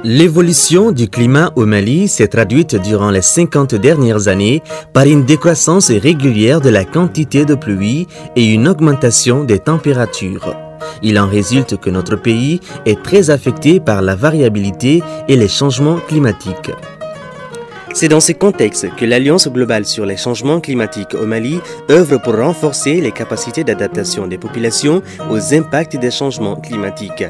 L'évolution du climat au Mali s'est traduite durant les 50 dernières années par une décroissance régulière de la quantité de pluie et une augmentation des températures. Il en résulte que notre pays est très affecté par la variabilité et les changements climatiques. C'est dans ce contexte que l'Alliance globale sur les changements climatiques au Mali œuvre pour renforcer les capacités d'adaptation des populations aux impacts des changements climatiques.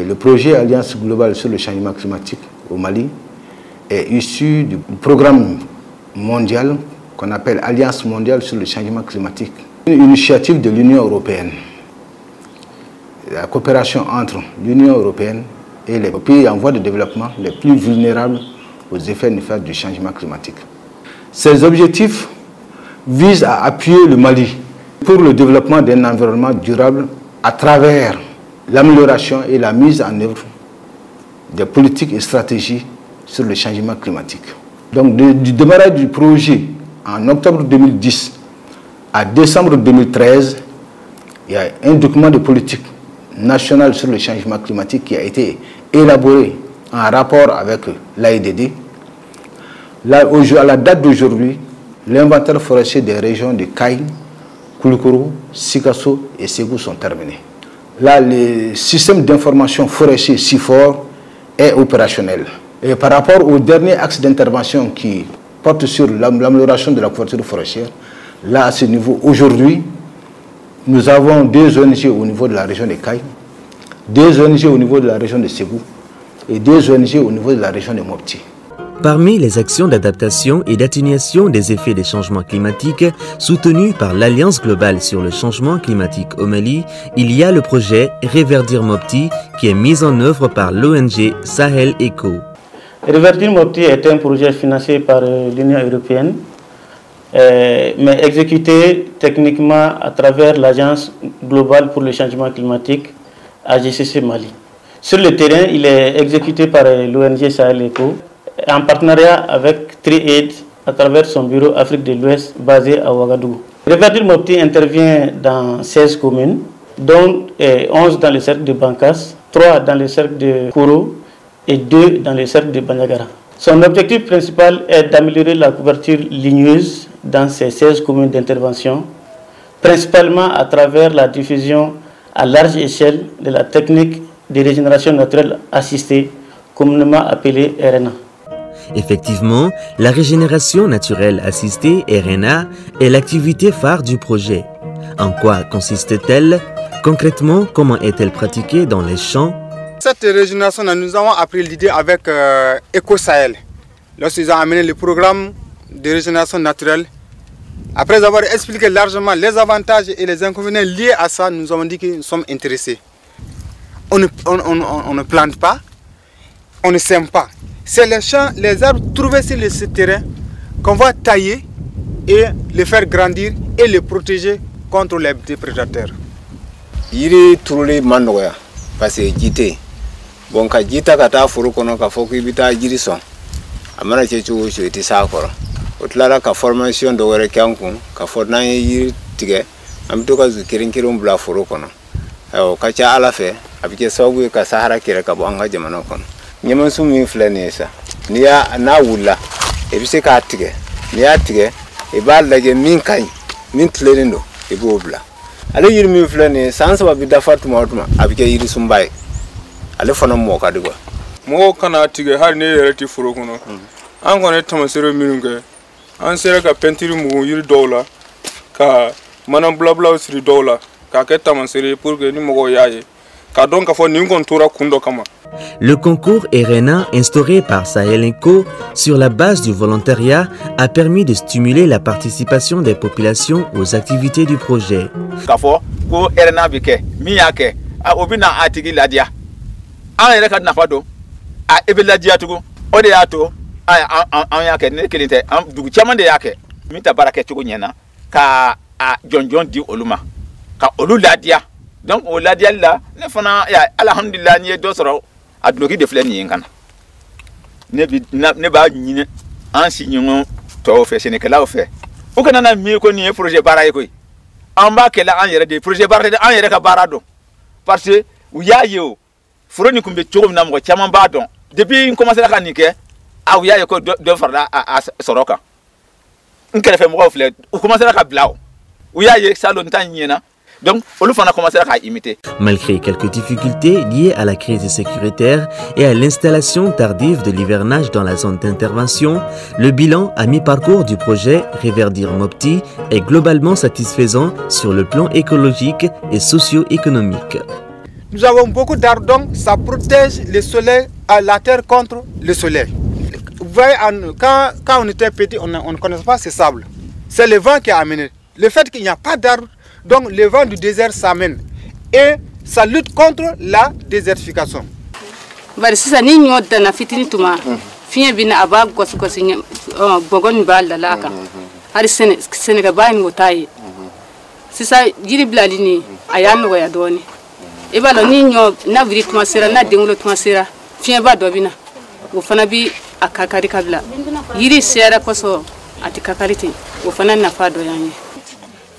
Le projet Alliance globale sur le changement climatique au Mali est issu du programme mondial qu'on appelle Alliance mondiale sur le changement climatique, une initiative de l'Union européenne. La coopération entre l'Union européenne et les pays en voie de développement les plus vulnérables aux effets néfastes du changement climatique. Ces objectifs visent à appuyer le Mali pour le développement d'un environnement durable à travers l'amélioration et la mise en œuvre des politiques et stratégies sur le changement climatique. Donc du démarrage du projet en octobre 2010 à décembre 2013, il y a un document de politique nationale sur le changement climatique qui a été élaboré en rapport avec l'AIDD. Là, à la date d'aujourd'hui, l'inventaire forestier des régions de Kaï, Koulikoro, Sikasso et Ségou sont terminés. Là, le système d'information forestier SIFOR est opérationnel. Et par rapport au dernier axe d'intervention qui porte sur l'amélioration de la couverture forestière, là, à ce niveau, aujourd'hui, nous avons deux ONG au niveau de la région de Kaï, deux ONG au niveau de la région de Ségou et deux ONG au niveau de la région de Mopti. Parmi les actions d'adaptation et d'atténuation des effets des changements climatiques soutenues par l'Alliance globale sur le changement climatique au Mali, il y a le projet Reverdir Mopti qui est mis en œuvre par l'ONG Sahel Eco. Reverdir Mopti est un projet financé par l'Union européenne, mais exécuté techniquement à travers l'Agence globale pour le changement climatique, AGCC Mali. Sur le terrain, il est exécuté par l'ONG Sahel Eco, en partenariat avec TriAid à travers son bureau Afrique de l'Ouest basé à Ouagadougou. Reverdir Mopti intervient dans 16 communes, dont 11 dans le cercle de Bankas, 3 dans le cercle de Kouro et 2 dans le cercle de Banyagara. Son objectif principal est d'améliorer la couverture ligneuse dans ces 16 communes d'intervention, principalement à travers la diffusion à large échelle de la technique de régénération naturelle assistée, communément appelée RNA. Effectivement, la régénération naturelle assistée, RNA, est l'activité phare du projet. En quoi consiste-t-elle? Concrètement, comment est-elle pratiquée dans les champs? Cette régénération, nous avons appris l'idée avec EcoSahel. Lorsqu'ils ont amené le programme de régénération naturelle, après avoir expliqué largement les avantages et les inconvénients liés à ça, nous avons dit que nous sommes intéressés. On ne plante pas, on ne sème pas. C'est les champs, les arbres trouvés sur ce terrain qu'on va tailler et les faire grandir et les protéger contre les prédateurs. Yiri turuli mandoya parce que jité bon ka jita ka ta furu kono ka foku bita jiri son amana chechu cheti sakoro otlala ka formation do wore kanku ka forna yiri tige am to ka zikirin kirum bla furu kono ayo ka cha ala fe abike sawu ka sahara kire ka bonga jamana kono nyama sumi flanesa niya na wula e bise ka tige niya tige e ba lage min kan min tlerindo e bobla ale yiri min flane sansa ba bida fatuma otuma abike yiri sumbai ale fana mo ka digo mo kana tige har ne yerati furo kono an gone tamasero minunge an sere ka pentiri mu yiri dola ka manam blabla usri dola ka ke tamasere pour que ni mo yaye ka donc ka fo ni ngon tora kundo kama. Le concours RNA instauré par Sahel Eco sur la base du volontariat a permis de stimuler la participation des populations aux activités du projet. Kafo ko RNA bike mi yake a obina atigi ladia an yere kad nafado a ebe ladia tugo ode yato an yake ne kelinte am dugu chaman de yake mi ta barake tugo nyena ka a jonjon di oluma ka olu ladia donc o ladia la ne fana ya alhamdulillah ni do soro adnoki de fleni yinkana ne ba nyine an si nyongo to fe senekala o fe o kana na mi ko ni projet bara ko an ba kela an yere de projet bara de an yere ka bara do parce que u ya yo furo ni kumbe cogo na mo chama ba don depuis in commencer ka ni ke aw ya ko do farla a soroka nkere fe mo fle ou commencer ka blaw ou ya ye salon tan nyena. Donc, on commencé à imiter. Malgré quelques difficultés liées à la crise sécuritaire et à l'installation tardive de l'hivernage dans la zone d'intervention, le bilan à mi-parcours du projet Reverdir Mopti est globalement satisfaisant sur le plan écologique et socio-économique. Nous avons beaucoup d'arbres, donc ça protège le soleil, la terre contre le soleil. Vous voyez, quand on était petit, on ne connaissait pas ces sables. C'est le vent qui a amené. Le fait qu'il n'y a pas d'arbres, donc le vent du désert s'amène et ça lutte contre la désertification.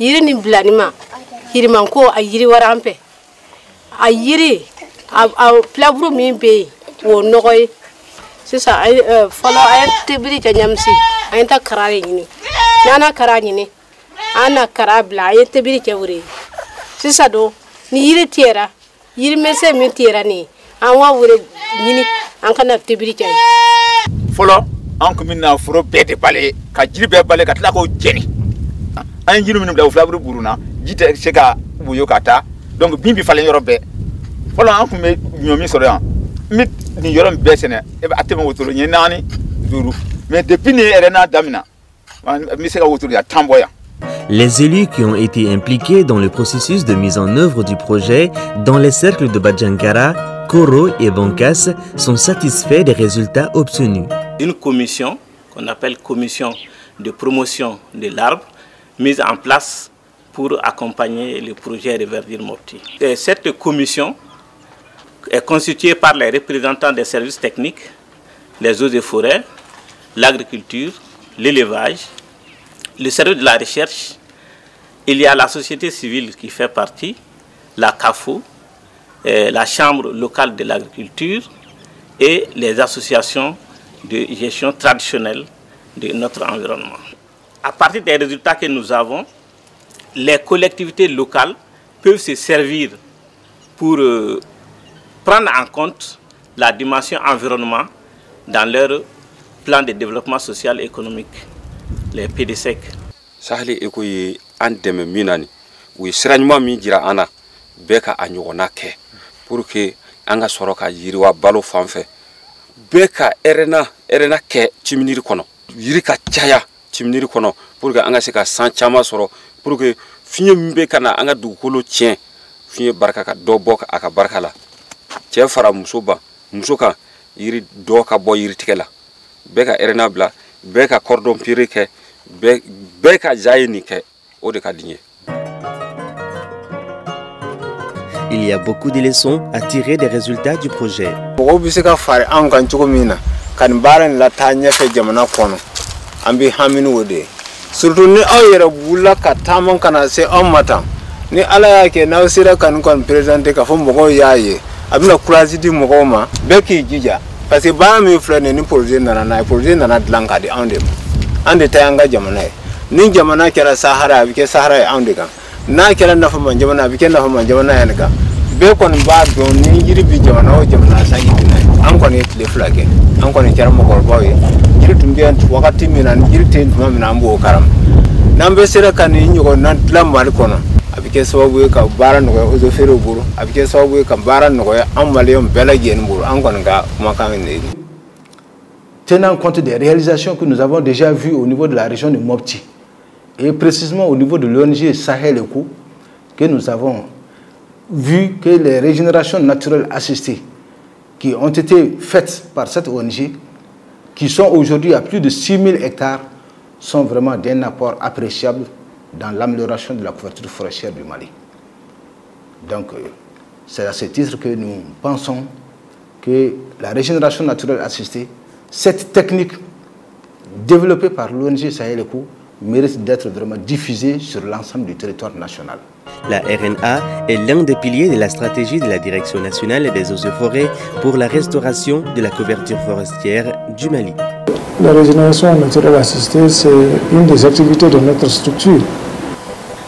Yiri ni blanima hiriman ko a yiri warampe a yiri a plabru min be wo nogoy sisa ay folo ay tibri ta nyamsi ay ta karare ni nana karani ni ana karabla ay tibri ke wuri sisa do ni yiri tiera yiri mese min tiera ni an wa wuri ni an kana tibri ke folo an ko minna furo bete bale ka jiri be bale ka tla ko jeni an jiru minum da flabru buruna jite sega buyo kata donc bimbi falen yorobe folo an kume nyomi soro yan mit ni yorom besene e ba atema wotoro ni nani duru mais depuis ni erena damina mi sega wotoro ya tamboya. Les élus qui ont été impliqués dans le processus de mise en œuvre du projet dans les cercles de Badjankara, Koro et Bankas sont satisfaits des résultats obtenus. Une commission qu'on appelle commission de promotion de l'arbre mise en place pour accompagner le projet Reverdir Mopti. Et cette commission est constituée par les représentants des services techniques, les eaux et forêts, l'agriculture, l'élevage, le service de la recherche. Il y a la société civile qui fait partie, la CAFO, la chambre locale de l'agriculture et les associations de gestion traditionnelle de notre environnement. À partir des résultats que nous avons, les collectivités locales peuvent se servir pour prendre en compte la dimension environnement dans leur plan de développement social et économique, les PDSEC. Sahli ekoyi andeme minani wi siranyuma mi jira ana beka anyogona ke pour que anga soroka yiriwa balo fanfe beka erena ke chiminiri kono yirika chaya chimniri kono pour que anga seka san chama soro pour que fiye mbe kana anga dugukolo tien fiye baraka ka do bok aka baraka la tie fara musoba musoka yiri do ka bo yiri tikela beka erena bla beka cordon pire ke beka jayini ke o de ka digné. Il y a beaucoup de leçons à tirer des résultats du projet. Bo bisika fare an kan chuko mina kan baran la tanya fe jamana kono ambi haminu wode surtout ni awere bula katamon kana se on matan ni ala yake na usira kan présenter ka fo moko yaye abina courage di moko ma beki jija parce que ba mi frene ni projet nana dlanka di ande tayanga jamana ni jamana kera sahara bike sahara ande kan na kera na fama jamana bike na fama jamana yanka be kon ba do ni yiri bi jamana o jamana sangi dinai an kon le flake an kon kera mo korbawe yiri tumbian wakati mina yiri ten mina ambo karam nambe sera kan ni nyugo na dlammal kono abike sababu ka baran no o zo fero buru abike sababu ka baran no am malion belagen buru an kon ga kuma kan ne. Tenant compte des réalisations que nous avons déjà vues au niveau de la région de Mopti et précisément au niveau de l'ONG Sahel Eco, que nous avons vu que les régénérations naturelles assistées qui ont été faites par cette ONG, qui sont aujourd'hui à plus de 6000 hectares, sont vraiment d'un apport appréciable dans l'amélioration de la couverture forestière du Mali. Donc, c'est à ce titre que nous pensons que la régénération naturelle assistée, cette technique développée par l'ONG Sahel Eco, mérite d'être vraiment diffusée sur l'ensemble du territoire national. La RNA est l'un des piliers de la stratégie de la Direction nationale des eaux et forêts pour la restauration de la couverture forestière du Mali. La régénération naturelle assistée, c'est une des activités de notre structure.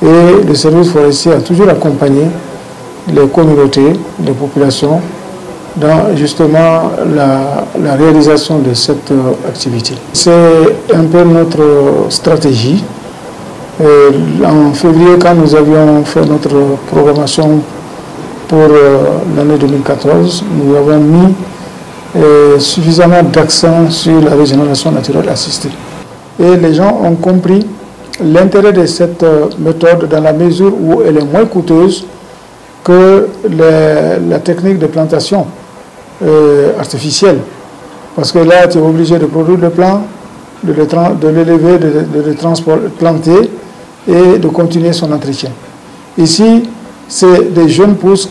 Et le service forestier a toujours accompagné les communautés, les populations, dans justement la réalisation de cette activité. C'est un peu notre stratégie. En février, quand nous avions fait notre programmation pour l'année 2014, nous avons mis suffisamment d'accent sur la régénération naturelle assistée. Et les gens ont compris l'intérêt de cette méthode dans la mesure où elle est moins coûteuse que la technique de plantation artificielle. Parce que là, tu es obligé de produire le plant, de l'élever, de le planter et de continuer son entretien. Ici, c'est des jeunes pousses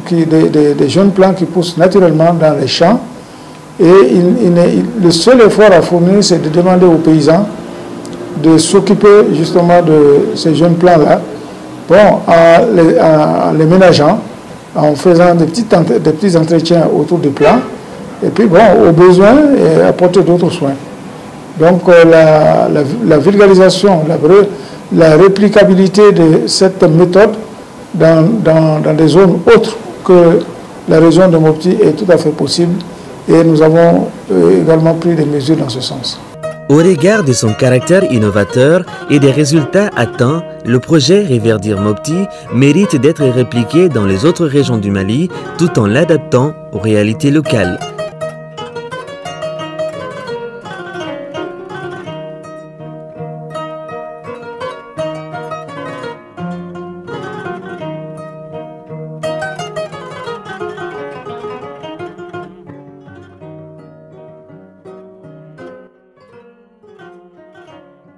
des jeunes plants qui poussent naturellement dans les champs. Et le seul effort à fournir, c'est de demander aux paysans de s'occuper justement de ces jeunes plants-là, en les ménageant, en faisant des petits entretiens autour des plants, et puis au besoin, apporter d'autres soins. Donc la vulgarisation, la réplicabilité de cette méthode dans des zones autres que la région de Mopti est tout à fait possible. Et nous avons également pris des mesures dans ce sens. Au regard de son caractère innovateur et des résultats atteints, le projet Reverdir Mopti mérite d'être répliqué dans les autres régions du Mali tout en l'adaptant aux réalités locales.